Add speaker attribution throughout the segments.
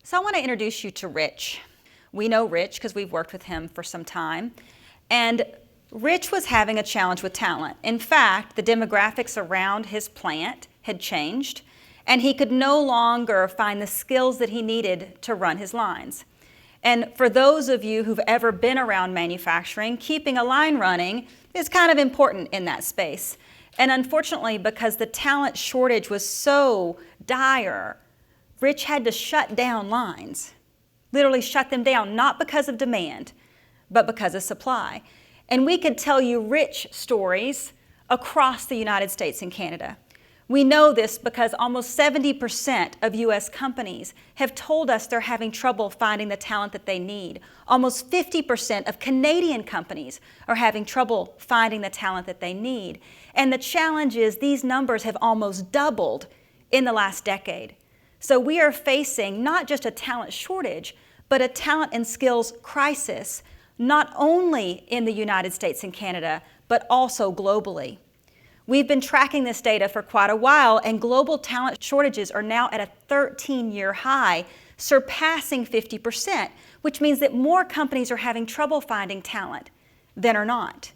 Speaker 1: So I want to introduce you to Rich. We know Rich because we've worked with him for some time. And Rich was having a challenge with talent. In fact, the demographics around his plant had changed, and he could no longer find the skills that he needed to run his lines. And for those of you who've ever been around manufacturing, keeping a line running is kind of important in that space. And unfortunately, because the talent shortage was so dire, Rich had to shut down lines, literally shut them down, not because of demand, but because of supply. And we could tell you Rich stories across the United States and Canada. We know this because almost 70% of U.S. companies have told us they're having trouble finding the talent that they need. Almost 50% of Canadian companies are having trouble finding the talent that they need. And the challenge is these numbers have almost doubled in the last decade. So we are facing not just a talent shortage, but a talent and skills crisis, not only in the United States and Canada, but also globally. We've been tracking this data for quite a while, and global talent shortages are now at a 13-year high, surpassing 50%, which means that more companies are having trouble finding talent than are not.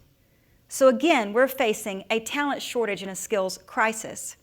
Speaker 1: So again, we're facing a talent shortage and a skills crisis.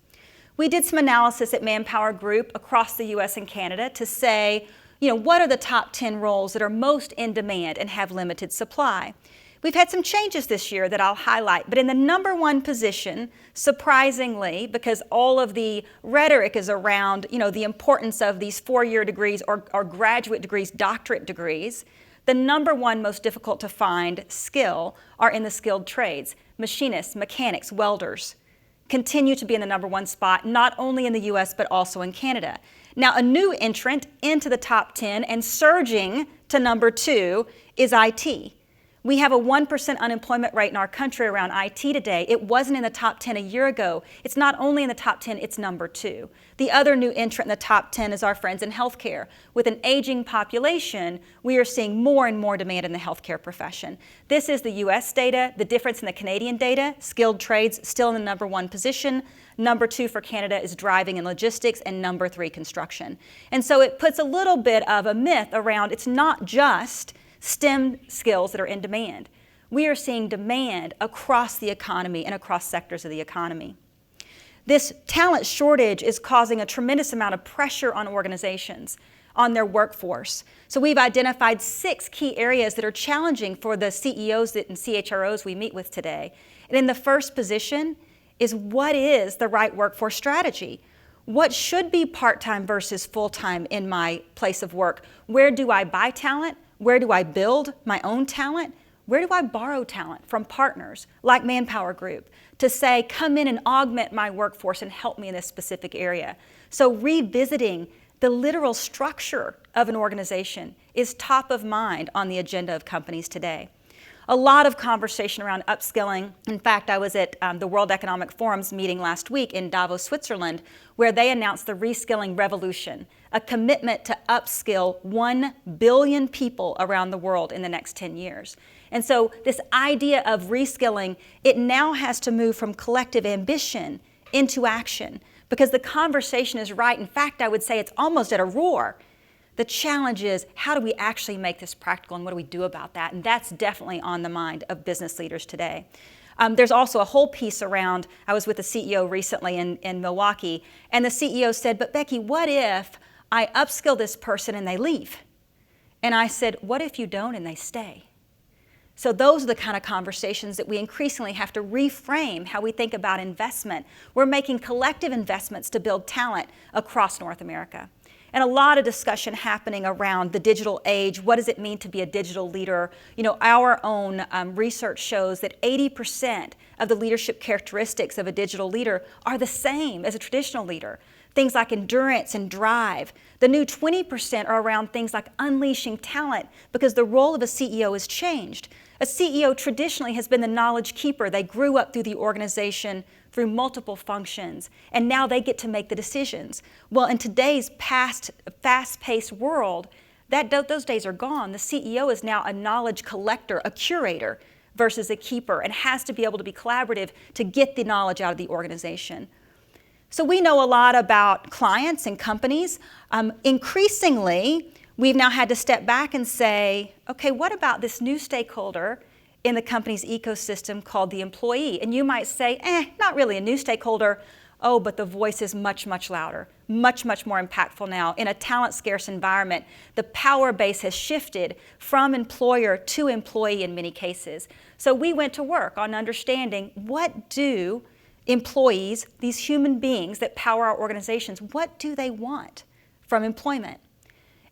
Speaker 1: We did some analysis at ManpowerGroup across the US and Canada to say, what are the top 10 roles that are most in demand and have limited supply? We've had some changes this year that I'll highlight, but in the number one position, surprisingly, because all of the rhetoric is around, the importance of these 4-year degrees or graduate degrees, doctorate degrees, the number one most difficult to find skill are in the skilled trades. Machinists, mechanics, welders continue to be in the number one spot, not only in the US, but also in Canada. Now, a new entrant into the top 10 and surging to number 2 is IT. We have a 1% unemployment rate in our country around IT today. It wasn't in the top 10 a year ago. It's not only in the top 10, it's number 2. The other new entrant in the top 10 is our friends in healthcare. With an aging population, we are seeing more and more demand in the healthcare profession. This is the US data. The difference in the Canadian data, skilled trades still in the number 1 position. Number 2 for Canada is driving and logistics, and number 3 construction. And so it puts a little bit of a myth around it's not just STEM skills that are in demand. We are seeing demand across the economy and across sectors of the economy. This talent shortage is causing a tremendous amount of pressure on organizations, on their workforce. So we've identified 6 key areas that are challenging for the CEOs and CHROs we meet with today. And in the first position is, what is the right workforce strategy? What should be part-time versus full-time in my place of work? Where do I buy talent? Where do I build my own talent? Where do I borrow talent from partners like ManpowerGroup to say, come in and augment my workforce and help me in this specific area? So revisiting the literal structure of an organization is top of mind on the agenda of companies today. A lot of conversation around upskilling. In fact, I was at the World Economic Forum's meeting last week in Davos, Switzerland, where they announced the Reskilling Revolution, a commitment to upskill 1 billion people around the world in the next 10 years. And so this idea of reskilling, it now has to move from collective ambition into action, because the conversation is right. In fact, I would say it's almost at a roar. The challenge is, how do we actually make this practical, and what do we do about that? And that's definitely on the mind of business leaders today. There's also a whole piece around, I was with a CEO recently in Milwaukee, and the CEO said, but Becky, what if I upskill this person and they leave? And I said, what if you don't and they stay? So those are the kind of conversations that we increasingly have to reframe how we think about investment. We're making collective investments to build talent across North America. And a lot of discussion happening around the digital age. What does it mean to be a digital leader? Our own research shows that 80% of the leadership characteristics of a digital leader are the same as a traditional leader. Things like endurance and drive. The new 20% are around things like unleashing talent, because the role of a CEO has changed. A CEO traditionally has been the knowledge keeper. They grew up through the organization through multiple functions, and now they get to make the decisions. Well, in today's fast-paced world, those days are gone. The CEO is now a knowledge collector, a curator, versus a keeper, and has to be able to be collaborative to get the knowledge out of the organization. So we know a lot about clients and companies. Increasingly, we've now had to step back and say, okay, what about this new stakeholder in the company's ecosystem called the employee? And you might say, not really a new stakeholder. Oh, but the voice is much, much louder, much, much more impactful now. In a talent-scarce environment, the power base has shifted from employer to employee in many cases. So we went to work on understanding, what do employees, these human beings that power our organizations, what do they want from employment?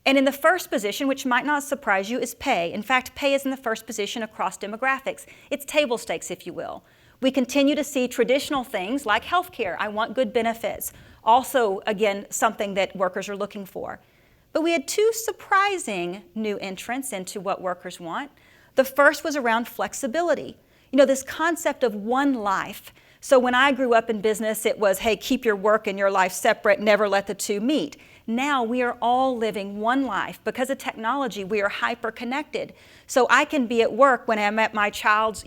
Speaker 1: And in the first position, which might not surprise you, is pay. In fact, pay is in the first position across demographics. It's table stakes, if you will. We continue to see traditional things like healthcare. I want good benefits. Also, again, something that workers are looking for. But we had two surprising new entrants into what workers want. The first was around flexibility. You know, this concept of one life. So when I grew up in business, it was, hey, keep your work and your life separate, never let the two meet. Now we are all living one life. Because of technology, we are hyper-connected. So I can be at work when I'm at my child's,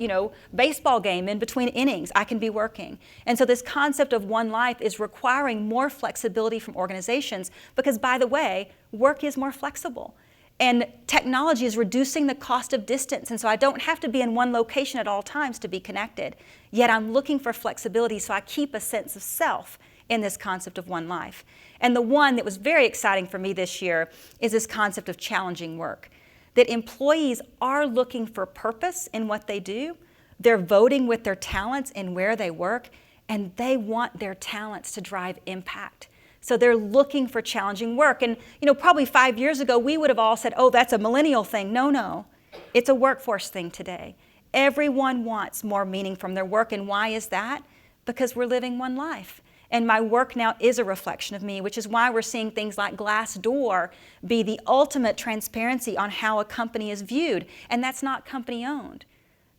Speaker 1: baseball game in between innings. I can be working. And so this concept of one life is requiring more flexibility from organizations because, by the way, work is more flexible. And technology is reducing the cost of distance. And so I don't have to be in one location at all times to be connected. Yet I'm looking for flexibility so I keep a sense of self in this concept of one life. And the one that was very exciting for me this year is this concept of challenging work. That employees are looking for purpose in what they do. They're voting with their talents in where they work, and they want their talents to drive impact. So they're looking for challenging work. And probably 5 years ago, we would have all said, oh, that's a millennial thing. No, it's a workforce thing today. Everyone wants more meaning from their work. And why is that? Because we're living one life. And my work now is a reflection of me, which is why we're seeing things like Glassdoor be the ultimate transparency on how a company is viewed. And that's not company-owned.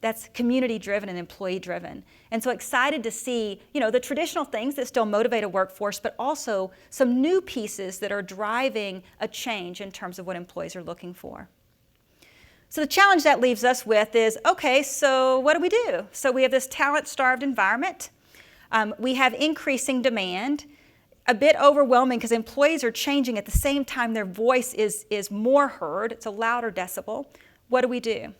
Speaker 1: That's community-driven and employee-driven. And so excited to see, the traditional things that still motivate a workforce, but also some new pieces that are driving a change in terms of what employees are looking for. So the challenge that leaves us with is, okay, so what do? So we have this talent-starved environment. We have increasing demand, a bit overwhelming because employees are changing at the same time their voice is more heard. It's a louder decibel. What do?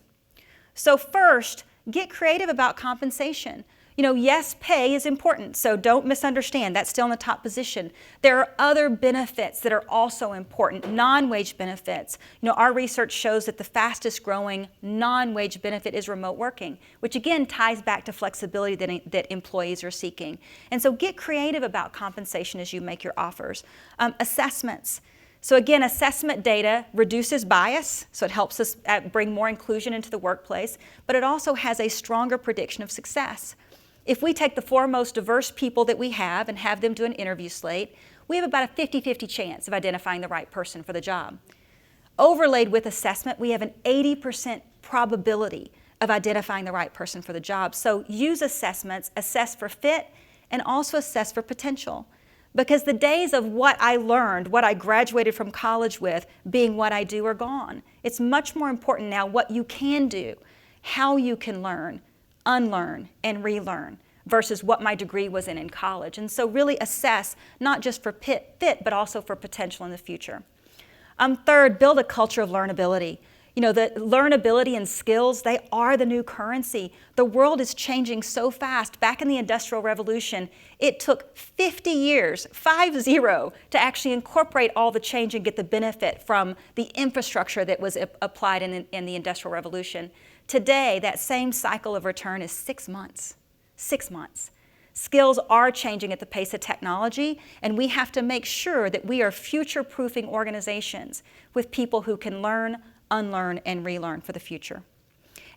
Speaker 1: So first, get creative about compensation. Yes, pay is important, so don't misunderstand. That's still in the top position. There are other benefits that are also important, non-wage benefits. Our research shows that the fastest growing non-wage benefit is remote working, which again ties back to flexibility that employees are seeking. And so get creative about compensation as you make your offers. Assessments. So again, assessment data reduces bias, so it helps us bring more inclusion into the workplace, but it also has a stronger prediction of success. If we take the four most diverse people that we have and have them do an interview slate, we have about a 50-50 chance of identifying the right person for the job. Overlaid with assessment, we have an 80% probability of identifying the right person for the job. So use assessments, assess for fit, and also assess for potential. Because the days of what I learned, what I graduated from college with, being what I do are gone. It's much more important now what you can do, how you can learn, unlearn, and relearn versus what my degree was in college. And so really assess not just for fit, but also for potential in the future. Third, build a culture of learnability. The learnability and skills, they are the new currency. The world is changing so fast. Back in the Industrial Revolution, it took 50 years, 50, to actually incorporate all the change and get the benefit from the infrastructure that was applied in the Industrial Revolution. Today, that same cycle of return is 6 months. 6 months. Skills are changing at the pace of technology, and we have to make sure that we are future-proofing organizations with people who can learn, unlearn, and relearn for the future.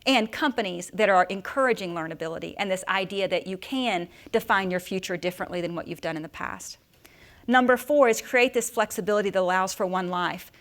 Speaker 1: And companies that are encouraging learnability and this idea that you can define your future differently than what you've done in the past. Number 4 is create this flexibility that allows for one life.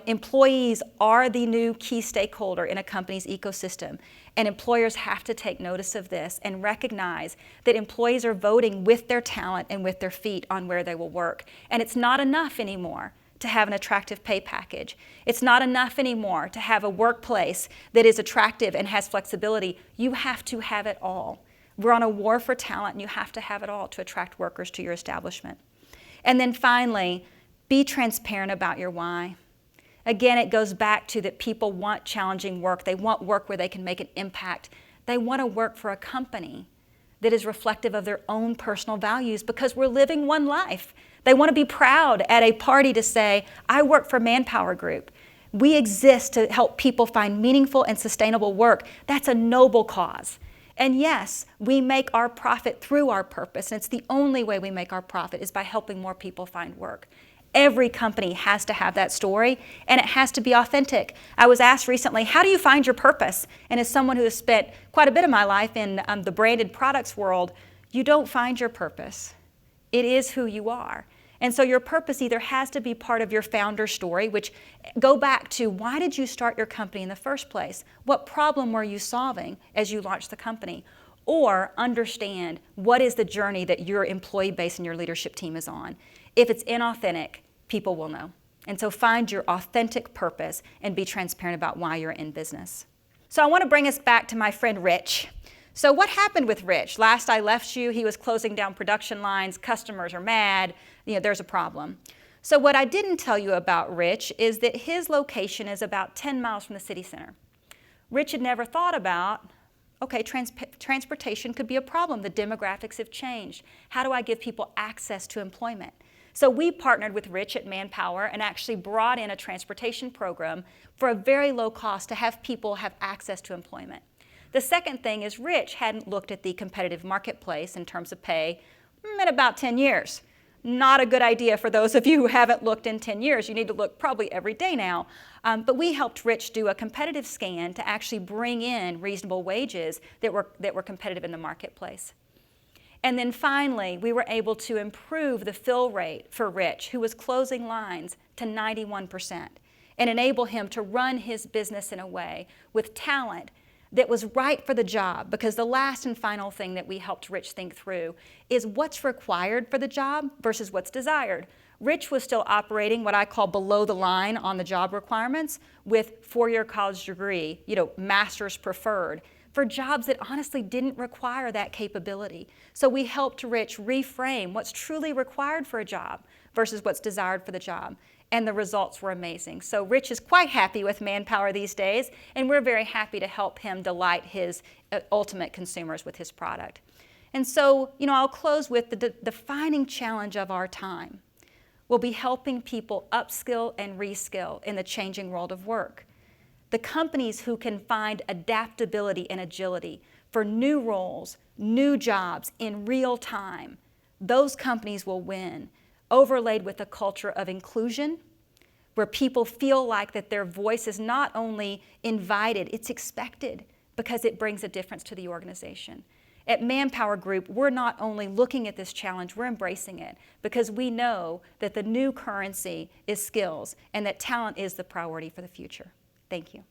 Speaker 1: Employees are the new key stakeholder in a company's ecosystem, and employers have to take notice of this and recognize that employees are voting with their talent and with their feet on where they will work. And it's not enough anymore to have an attractive pay package. It's not enough anymore to have a workplace that is attractive and has flexibility. You have to have it all. We're on a war for talent, and you have to have it all to attract workers to your establishment. And then finally, be transparent about your why. Again, it goes back to that people want challenging work. They want work where they can make an impact. They want to work for a company that is reflective of their own personal values, because we're living one life. They want to be proud at a party to say, I work for ManpowerGroup. We exist to help people find meaningful and sustainable work. That's a noble cause. And yes, we make our profit through our purpose, and it's the only way we make our profit is by helping more people find work. Every company has to have that story, and it has to be authentic. I was asked recently, how do you find your purpose? And as someone who has spent quite a bit of my life in the branded products world, you don't find your purpose. It is who you are. And so your purpose either has to be part of your founder story, which go back to why did you start your company in the first place? What problem were you solving as you launched the company? Or understand what is the journey that your employee base and your leadership team is on. If it's inauthentic, people will know. And so find your authentic purpose and be transparent about why you're in business. So I want to bring us back to my friend Rich. So what happened with Rich? Last I left you, he was closing down production lines, customers are mad, there's a problem. So what I didn't tell you about Rich is that his location is about 10 miles from the city center. Rich had never thought about, okay, transportation could be a problem. The demographics have changed. How do I give people access to employment? So we partnered with Rich at Manpower and actually brought in a transportation program for a very low cost to have people have access to employment. The second thing is Rich hadn't looked at the competitive marketplace in terms of pay in about 10 years. Not a good idea for those of you who haven't looked in 10 years. You need to look probably every day now. But we helped Rich do a competitive scan to actually bring in reasonable wages that were competitive in the marketplace. And then finally, we were able to improve the fill rate for Rich, who was closing lines, to 91%, and enable him to run his business in a way with talent that was right for the job, because the last and final thing that we helped Rich think through is what's required for the job versus what's desired. Rich was still operating what I call below the line on the job requirements with four-year college degree, master's preferred, for jobs that honestly didn't require that capability. So we helped Rich reframe what's truly required for a job versus what's desired for the job. And the results were amazing. So Rich is quite happy with Manpower these days, and we're very happy to help him delight his ultimate consumers with his product. And so, I'll close with the defining challenge of our time will be helping people upskill and reskill in the changing world of work. The companies who can find adaptability and agility for new roles, new jobs in real time, those companies will win, overlaid with a culture of inclusion, where people feel like that their voice is not only invited, it's expected, because it brings a difference to the organization. At ManpowerGroup, we're not only looking at this challenge, we're embracing it, because we know that the new currency is skills and that talent is the priority for the future. Thank you.